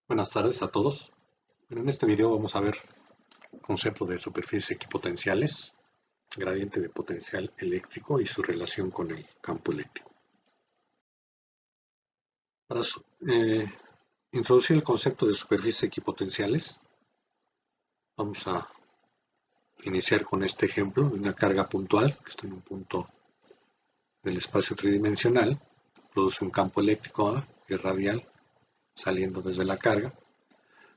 Buenas tardes a todos. Bueno, en este video vamos a ver el concepto de superficies equipotenciales, gradiente de potencial eléctrico y su relación con el campo eléctrico. Para introducir el concepto de superficies equipotenciales, vamos a iniciar con este ejemplo de una carga puntual que está en un punto del espacio tridimensional, produce un campo eléctrico A, que es radial, saliendo desde la carga.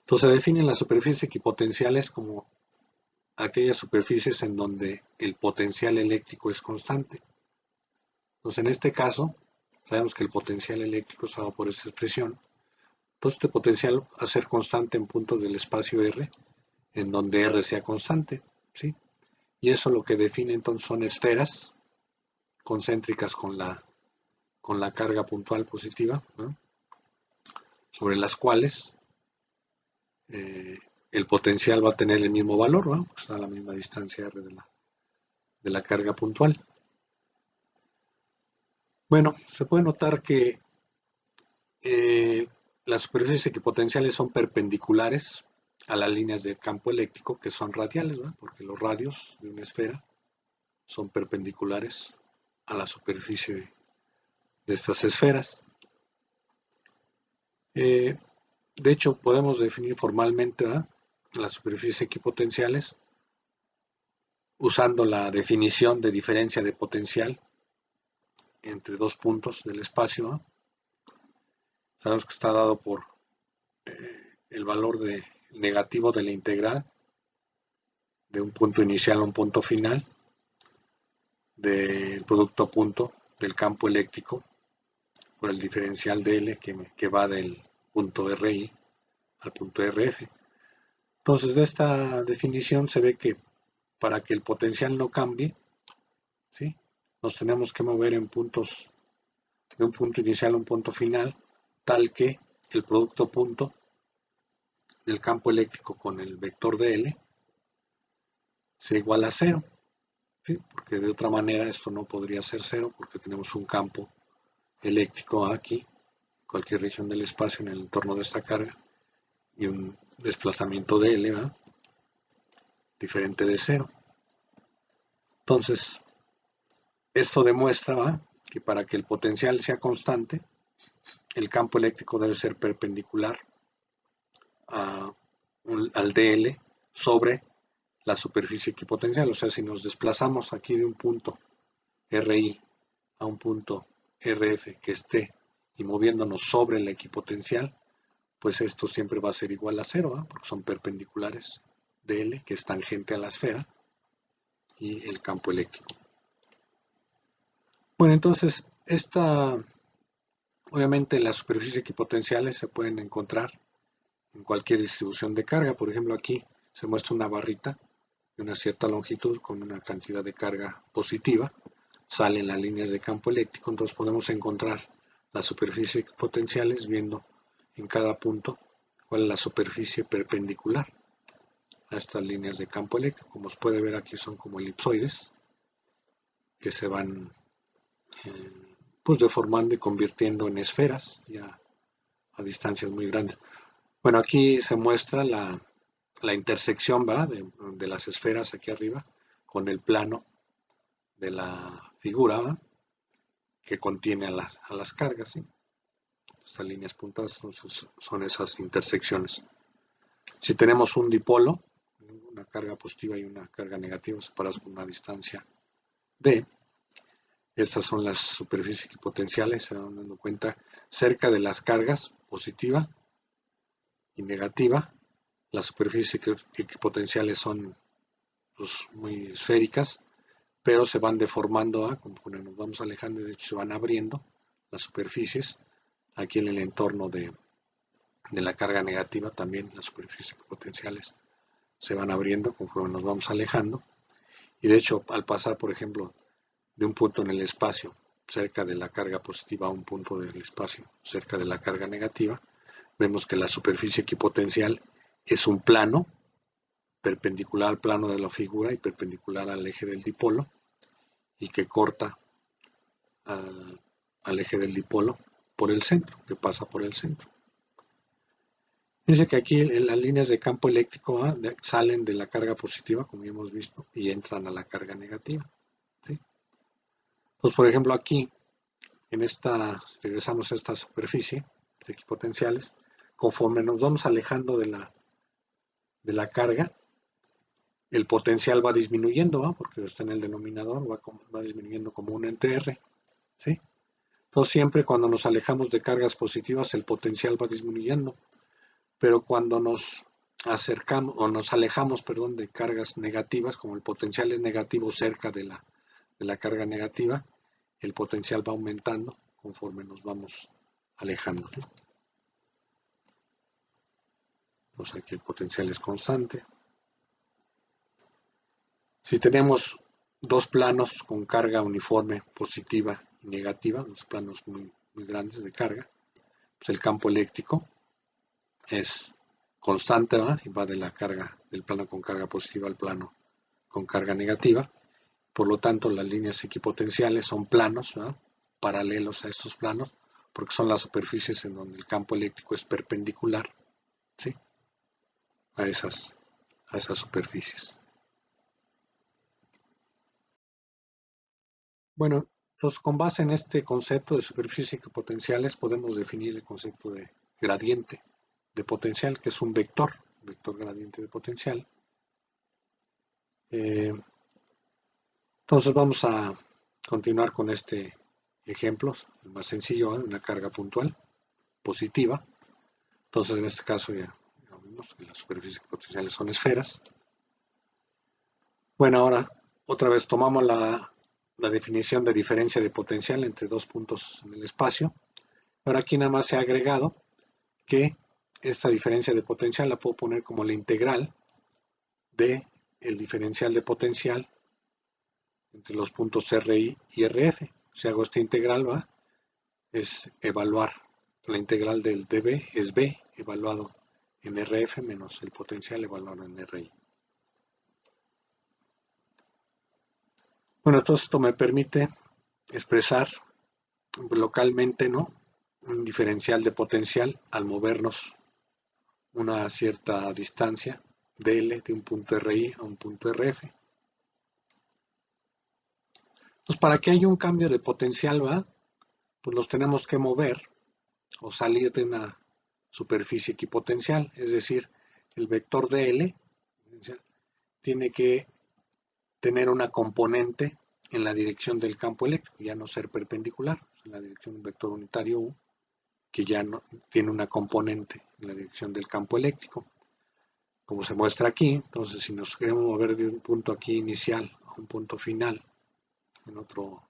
Entonces se definen las superficies equipotenciales como aquellas superficies en donde el potencial eléctrico es constante. Entonces, en este caso, sabemos que el potencial eléctrico es dado por esta expresión. Entonces, este potencial va a ser constante en puntos del espacio R, en donde R sea constante, ¿sí? Y eso lo que define entonces son esferas concéntricas con la carga puntual positiva, ¿no? Sobre las cuales el potencial va a tener el mismo valor, ¿no? Pues está a la misma distancia R de la carga puntual. Bueno, se puede notar que las superficies equipotenciales son perpendiculares a las líneas del campo eléctrico, que son radiales, ¿verdad? Porque los radios de una esfera son perpendiculares a la superficie de estas esferas. De hecho, podemos definir formalmente, ¿verdad?, las superficies equipotenciales usando la definición de diferencia de potencial entre dos puntos del espacio, ¿verdad? Sabemos que está dado por el valor negativo de la integral de un punto inicial a un punto final del producto punto del campo eléctrico por el diferencial de L que va del punto RI al punto RF. Entonces, de esta definición se ve que para que el potencial no cambie, ¿sí?, nos tenemos que mover en puntos de un punto inicial a un punto final, tal que el producto punto del campo eléctrico con el vector de L sea igual a cero, ¿sí? Porque de otra manera esto no podría ser cero, porque tenemos un campo eléctrico aquí, cualquier región del espacio en el entorno de esta carga, y un desplazamiento de L, ¿verdad?, diferente de cero. Entonces, esto demuestra, ¿verdad?, que para que el potencial sea constante, el campo eléctrico debe ser perpendicular al dl sobre la superficie equipotencial. O sea, si nos desplazamos aquí de un punto RI a un punto RF que esté y moviéndonos sobre la equipotencial, pues esto siempre va a ser igual a cero, ¿eh?, porque son perpendiculares de L, que es tangente a la esfera, y el campo eléctrico. Bueno, entonces, obviamente las superficies equipotenciales se pueden encontrar en cualquier distribución de carga. Por ejemplo, aquí se muestra una barrita de una cierta longitud con una cantidad de carga positiva, salen las líneas de campo eléctrico, entonces podemos encontrar las superficies equipotenciales viendo en cada punto cuál es la superficie perpendicular a estas líneas de campo eléctrico. Como se puede ver aquí, son como elipsoides que se van pues deformando y convirtiendo en esferas ya a distancias muy grandes. Bueno, aquí se muestra la intersección, ¿va?, de las esferas aquí arriba con el plano de la figura, ¿va?, que contiene a las cargas, ¿sí? Estas líneas puntadas son esas intersecciones. Si tenemos un dipolo, una carga positiva y una carga negativa separadas por una distancia d, estas son las superficies equipotenciales, se van dando cuenta, cerca de las cargas positiva y negativa. Las superficies equipotenciales son pues muy esféricas, pero se van deformando, ¿eh?, conforme nos vamos alejando, y de hecho se van abriendo las superficies. Aquí en el entorno de la carga negativa también las superficies equipotenciales se van abriendo conforme nos vamos alejando, y de hecho al pasar, por ejemplo, de un punto en el espacio cerca de la carga positiva a un punto del espacio cerca de la carga negativa, vemos que la superficie equipotencial es un plano perpendicular al plano de la figura y perpendicular al eje del dipolo, y que corta al eje del dipolo por el centro, que pasa por el centro. Dice que aquí las líneas de campo eléctrico salen de la carga positiva, como ya hemos visto, y entran a la carga negativa. ¿Sí? Pues por ejemplo aquí, regresamos a esta superficie de equipotenciales, conforme nos vamos alejando de la carga, el potencial va disminuyendo, ¿va? Porque está en el denominador, va disminuyendo como 1 entre R. ¿Sí? Entonces siempre cuando nos alejamos de cargas positivas, el potencial va disminuyendo. Pero cuando nos acercamos o nos alejamos, perdón, de cargas negativas, como el potencial es negativo cerca de la carga negativa, el potencial va aumentando conforme nos vamos alejando. Entonces aquí el potencial es constante. Si tenemos dos planos con carga uniforme positiva y negativa, dos planos muy grandes de carga, pues el campo eléctrico es constante, ¿verdad? Y va de la carga del plano con carga positiva al plano con carga negativa. Por lo tanto, las líneas equipotenciales son planos, ¿verdad? Paralelos a estos planos, porque son las superficies en donde el campo eléctrico es perpendicular, ¿sí? a esas superficies. Bueno, entonces con base en este concepto de superficies equipotenciales podemos definir el concepto de gradiente de potencial, que es un vector gradiente de potencial. Entonces vamos a continuar con este ejemplo, el más sencillo, una carga puntual positiva. Entonces en este caso ya vimos que las superficies equipotenciales son esferas. Bueno, ahora otra vez tomamos la definición de diferencia de potencial entre dos puntos en el espacio. Ahora aquí nada más se ha agregado que esta diferencia de potencial la puedo poner como la integral de el diferencial de potencial entre los puntos RI y RF. Si hago esta integral, ¿va? Es evaluar la integral del dB, es B evaluado en RF menos el potencial evaluado en RI. Bueno, entonces esto me permite expresar localmente, ¿no? Un diferencial de potencial al movernos una cierta distancia dl de un punto RI a un punto RF. Entonces, para que haya un cambio de potencial, ¿va? Pues los tenemos que mover o salir de una superficie equipotencial, es decir, el vector dl tiene que tener una componente en la dirección del campo eléctrico, ya no ser perpendicular, en la dirección de un vector unitario U, que ya no tiene una componente en la dirección del campo eléctrico, como se muestra aquí. Entonces, si nos queremos mover de un punto aquí inicial a un punto final, en otro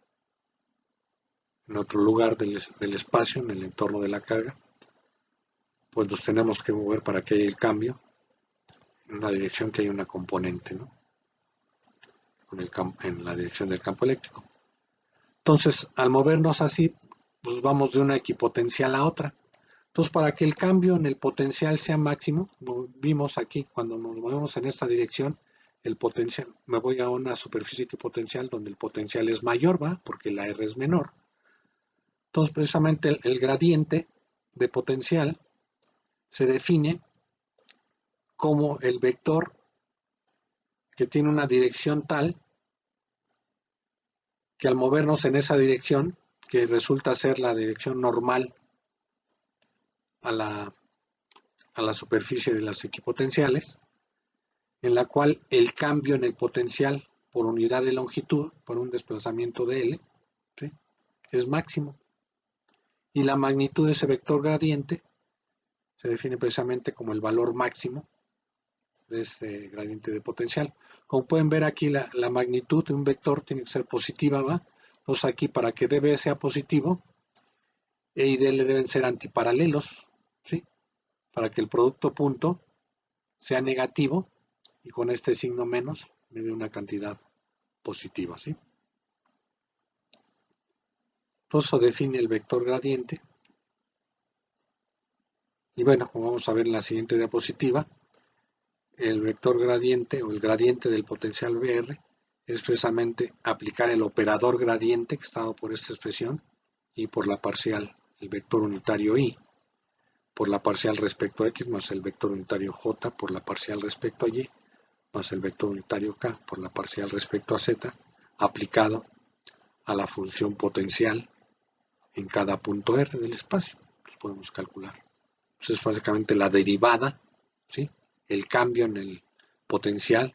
lugar del espacio, en el entorno de la carga, pues nos tenemos que mover para que haya el cambio en una dirección que haya una componente, ¿no? En la dirección del campo eléctrico. Entonces, al movernos así, pues vamos de una equipotencial a otra. Entonces, para que el cambio en el potencial sea máximo, vimos aquí, cuando nos movemos en esta dirección, el potencial, me voy a una superficie equipotencial donde el potencial es mayor, ¿va? Porque la R es menor. Entonces, precisamente el gradiente de potencial se define como el vector que tiene una dirección tal que al movernos en esa dirección, que resulta ser la dirección normal a la superficie de las equipotenciales, en la cual el cambio en el potencial por unidad de longitud, por un desplazamiento de L, ¿sí? es máximo. Y la magnitud de ese vector gradiente se define precisamente como el valor máximo de este gradiente de potencial. Como pueden ver aquí, la magnitud de un vector tiene que ser positiva, ¿va? Entonces aquí, para que dB sea positivo, E y DL deben ser antiparalelos, ¿sí? Para que el producto punto sea negativo y con este signo menos me dé una cantidad positiva, ¿sí? Entonces eso define el vector gradiente. Y bueno, como vamos a ver en la siguiente diapositiva, el vector gradiente o el gradiente del potencial VR es precisamente aplicar el operador gradiente que está dado por esta expresión y por la parcial, el vector unitario I, por la parcial respecto a x más el vector unitario j por la parcial respecto a y más el vector unitario k por la parcial respecto a z aplicado a la función potencial en cada punto R del espacio. Los podemos calcular. Entonces es básicamente la derivada, ¿sí? El cambio en el potencial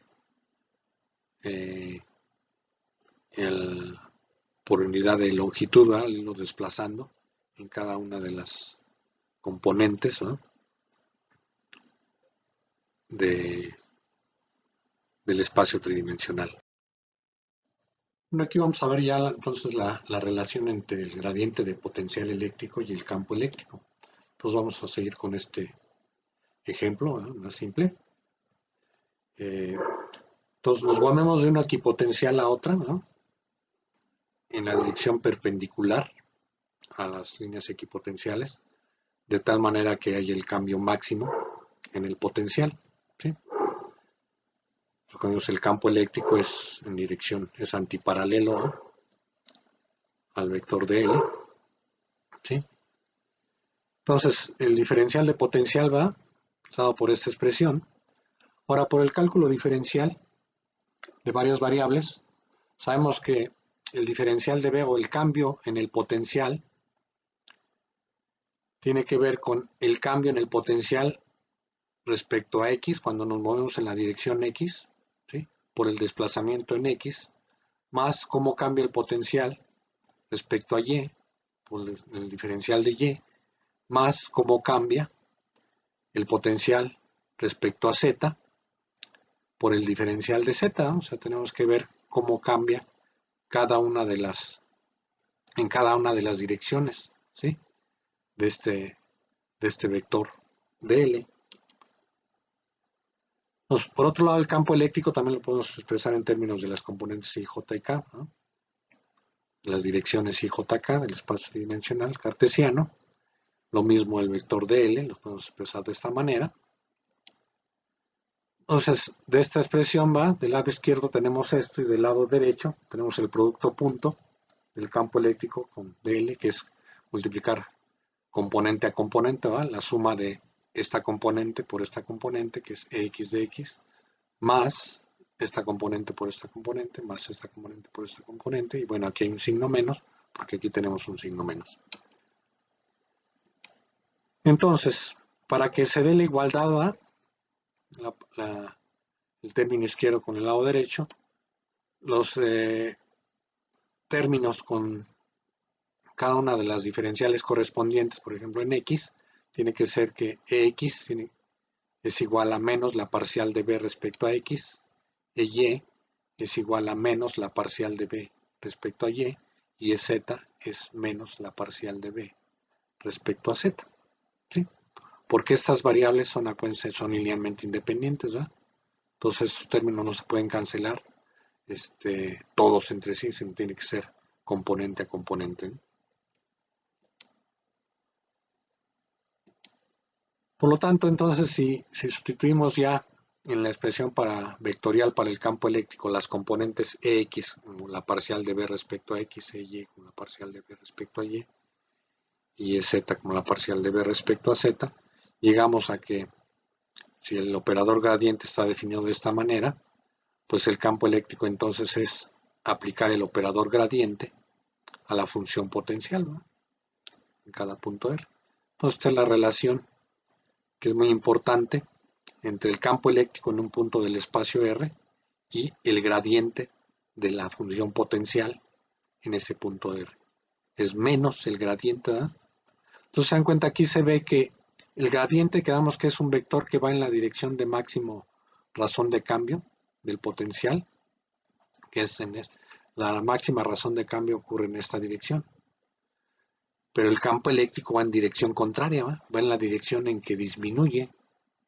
por unidad de longitud, ¿verdad? Irlo desplazando en cada una de las componentes, ¿no? Del espacio tridimensional. Bueno, aquí vamos a ver ya entonces la relación entre el gradiente de potencial eléctrico y el campo eléctrico. Entonces vamos a seguir con este ejemplo, ¿no? Más simple. Entonces nos movemos de una equipotencial a otra, ¿no? En la dirección perpendicular a las líneas equipotenciales, de tal manera que haya el cambio máximo en el potencial, ¿sí? Cuando el campo eléctrico es en dirección, es antiparalelo, ¿no? Al vector de L, ¿sí? Entonces, el diferencial de potencial va dado por esta expresión. Ahora, por el cálculo diferencial de varias variables, sabemos que el diferencial de B o el cambio en el potencial tiene que ver con el cambio en el potencial respecto a X cuando nos movemos en la dirección X, ¿sí? Por el desplazamiento en X, más cómo cambia el potencial respecto a Y, por el diferencial de Y, más cómo cambia el potencial respecto a Z por el diferencial de Z, ¿no? O sea, tenemos que ver cómo cambia cada una de las, en cada una de las direcciones, ¿sí? De este vector de L. Pues, por otro lado, el campo eléctrico también lo podemos expresar en términos de las componentes I, J y K, ¿no? Las direcciones I, J, K del espacio tridimensional cartesiano. Lo mismo el vector de L, lo podemos expresar de esta manera. Entonces, de esta expresión va, del lado izquierdo tenemos esto y del lado derecho tenemos el producto punto del campo eléctrico con dl, que es multiplicar componente a componente, ¿va? La suma de esta componente por esta componente, que es ex de x, más esta componente por esta componente, más esta componente por esta componente, y bueno, aquí hay un signo menos, porque aquí tenemos un signo menos. Entonces, para que se dé la igualdad, ¿va? El término izquierdo con el lado derecho, los términos con cada una de las diferenciales correspondientes, por ejemplo en x, tiene que ser que ex es igual a menos la parcial de b respecto a x, y es igual a menos la parcial de b respecto a y z es menos la parcial de b respecto a z, ¿sí? Porque estas variables son linealmente independientes, ¿verdad? Entonces estos términos no se pueden cancelar todos entre sí, sino tiene que ser componente a componente, ¿no? Por lo tanto, entonces, si sustituimos ya en la expresión vectorial para el campo eléctrico las componentes Ex, como la parcial de B respecto a X, y como la parcial de B respecto a y Z como la parcial de B respecto a Z, llegamos a que si el operador gradiente está definido de esta manera, pues el campo eléctrico entonces es aplicar el operador gradiente a la función potencial, ¿no? En cada punto R. Entonces, esta es la relación que es muy importante entre el campo eléctrico en un punto del espacio R y el gradiente de la función potencial en ese punto R. Es menos el gradiente, ¿verdad? Entonces se dan cuenta, aquí se ve que el gradiente, quedamos que es un vector que va en la dirección de máximo razón de cambio del potencial, que es la máxima razón de cambio ocurre en esta dirección. Pero el campo eléctrico va en dirección contraria, ¿va? Va en la dirección en que disminuye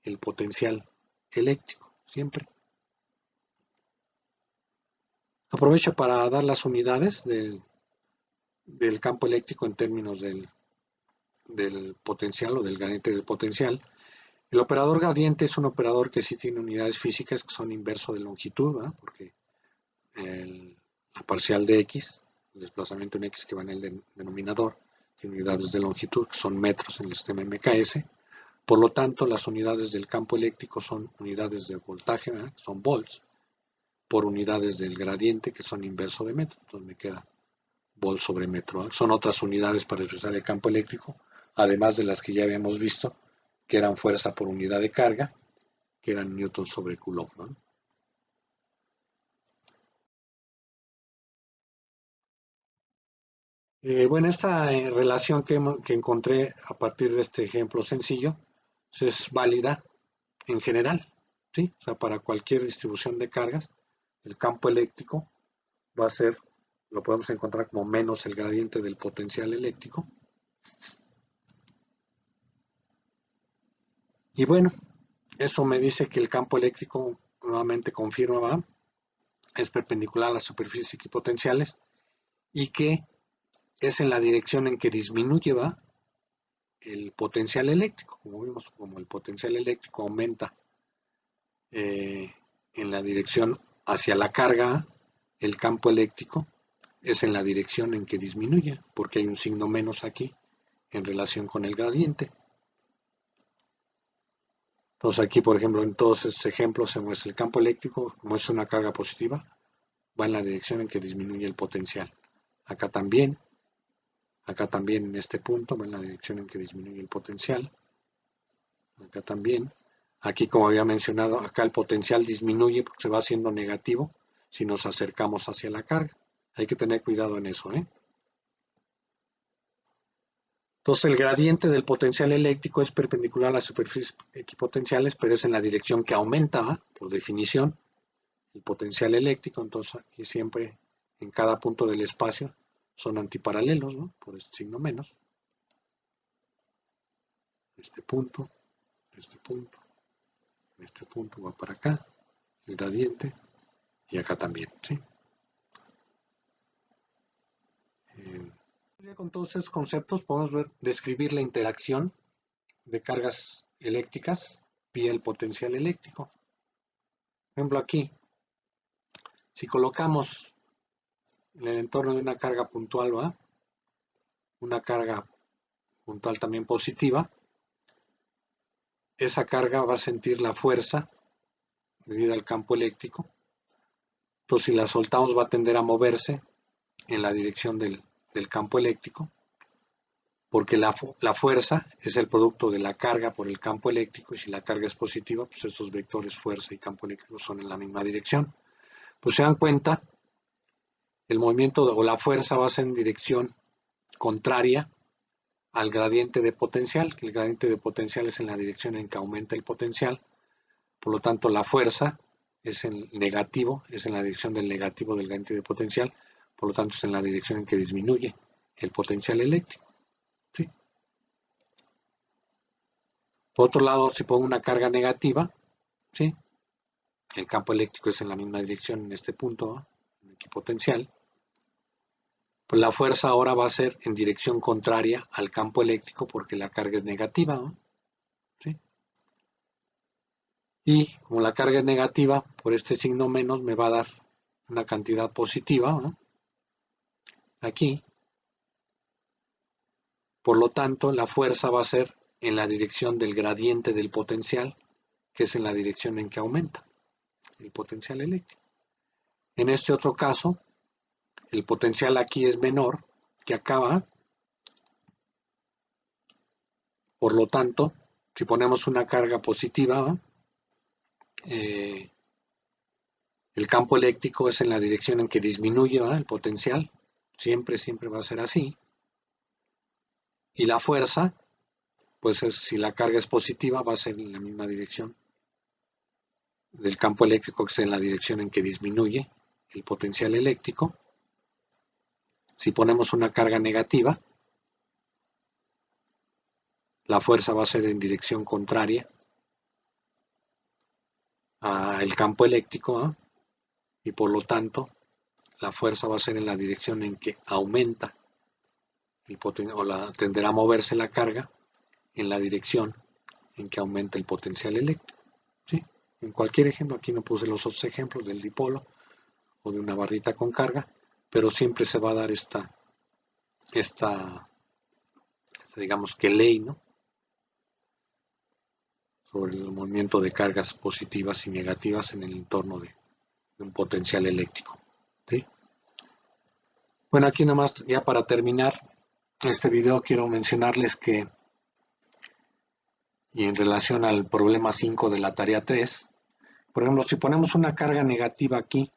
el potencial eléctrico, siempre. Aprovecho para dar las unidades del campo eléctrico en términos del potencial o del gradiente del potencial. El operador gradiente es un operador que sí tiene unidades físicas que son inverso de longitud, ¿verdad? Porque la parcial de x, el desplazamiento en x que va en el denominador, tiene unidades de longitud que son metros en el sistema MKS. Por lo tanto, las unidades del campo eléctrico son unidades de voltaje, ¿verdad? Son volts, por unidades del gradiente, que son inverso de metro. Entonces me queda volt sobre metro, ¿verdad? Son otras unidades para expresar el campo eléctrico, además de las que ya habíamos visto, que eran fuerza por unidad de carga, que eran newton sobre coulomb, ¿no? Bueno, esta relación que encontré a partir de este ejemplo sencillo pues, es válida en general, ¿sí? O sea, para cualquier distribución de cargas, el campo eléctrico va a ser, lo podemos encontrar como menos el gradiente del potencial eléctrico. Y bueno, eso me dice que el campo eléctrico, nuevamente confirma, ¿va? Es perpendicular a las superficies equipotenciales y que es en la dirección en que disminuye, ¿va? El potencial eléctrico. Como vimos, como el potencial eléctrico aumenta en la dirección hacia la carga, el campo eléctrico es en la dirección en que disminuye, porque hay un signo menos aquí en relación con el gradiente. Entonces aquí, por ejemplo, en todos estos ejemplos se muestra el campo eléctrico, como es una carga positiva, va en la dirección en que disminuye el potencial. Acá también en este punto va en la dirección en que disminuye el potencial. Acá también. Aquí, como había mencionado, acá el potencial disminuye porque se va haciendo negativo si nos acercamos hacia la carga. Hay que tener cuidado en eso, ¿eh? Entonces, el gradiente del potencial eléctrico es perpendicular a las superficies equipotenciales, pero es en la dirección que aumenta, ¿eh? Por definición, el potencial eléctrico. Entonces, aquí siempre, en cada punto del espacio, son antiparalelos, ¿no? Por este signo menos. Este punto va para acá, el gradiente, y acá también, ¿sí? Con todos estos conceptos podemos describir la interacción de cargas eléctricas vía el potencial eléctrico. Por ejemplo, aquí, si colocamos en el entorno de una carga puntual, ¿va? Una carga puntual también positiva, esa carga va a sentir la fuerza debido al campo eléctrico. Entonces, si la soltamos, va a tender a moverse en la dirección del campo eléctrico, porque la fuerza es el producto de la carga por el campo eléctrico, y si la carga es positiva, pues estos vectores fuerza y campo eléctrico son en la misma dirección. Pues se dan cuenta, el movimiento o la fuerza va a ser en dirección contraria al gradiente de potencial, que el gradiente de potencial es en la dirección en que aumenta el potencial, por lo tanto la fuerza es en negativo, es en la dirección del negativo del gradiente de potencial, por lo tanto es en la dirección en que disminuye el potencial eléctrico. ¿Sí? Por otro lado, si pongo una carga negativa, ¿sí? El campo eléctrico es en la misma dirección en este punto, ¿no? En equipotencial, pues la fuerza ahora va a ser en dirección contraria al campo eléctrico porque la carga es negativa, ¿no? ¿Sí? Y como la carga es negativa, por este signo menos me va a dar una cantidad positiva, ¿no? Aquí. Por lo tanto, la fuerza va a ser en la dirección del gradiente del potencial, que es en la dirección en que aumenta el potencial eléctrico. En este otro caso, el potencial aquí es menor que acá. Por lo tanto, si ponemos una carga positiva, el campo eléctrico es en la dirección en que disminuye el potencial. Siempre va a ser así. Y la fuerza, pues si la carga es positiva, va a ser en la misma dirección del campo eléctrico, que es en la dirección en que disminuye el potencial eléctrico. Si ponemos una carga negativa, la fuerza va a ser en dirección contraria al campo eléctrico, ¿eh? Y por lo tanto, la fuerza va a ser en la dirección en que aumenta tenderá a moverse la carga en la dirección en que aumenta el potencial eléctrico. ¿Sí? En cualquier ejemplo, aquí no puse los otros ejemplos del dipolo o de una barrita con carga, pero siempre se va a dar esta digamos que ley, ¿no? sobre el movimiento de cargas positivas y negativas en el entorno de un potencial eléctrico. ¿Sí? Bueno, aquí nada más ya para terminar este video quiero mencionarles que, y en relación al problema 5 de la tarea 3, por ejemplo, si ponemos una carga negativa aquí,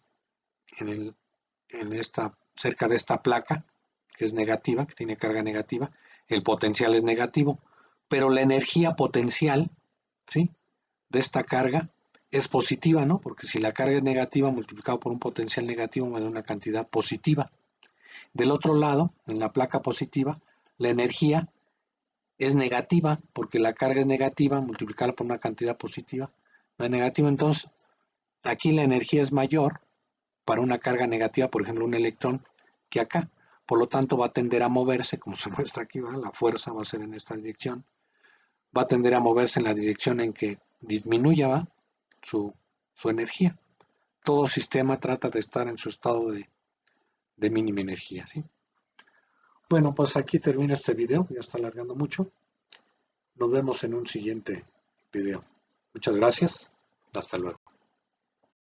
cerca de esta placa, que es negativa, que tiene carga negativa, el potencial es negativo, pero la energía potencial, ¿sí?, de esta carga es positiva, ¿no? Porque si la carga es negativa multiplicado por un potencial negativo me da una cantidad positiva. Del otro lado, en la placa positiva, la energía es negativa, porque la carga es negativa multiplicada por una cantidad positiva, no es negativa. Entonces, aquí la energía es mayor para una carga negativa, por ejemplo, un electrón, que acá. Por lo tanto, va a tender a moverse, como se muestra aquí, ¿verdad? La fuerza va a ser en esta dirección. Va a tender a moverse en la dirección en que disminuya, ¿va?, su energía. Todo sistema trata de estar en su estado de mínima energía, ¿sí? Bueno, pues aquí termino este video, ya está alargando mucho. Nos vemos en un siguiente video. Muchas gracias. Hasta luego.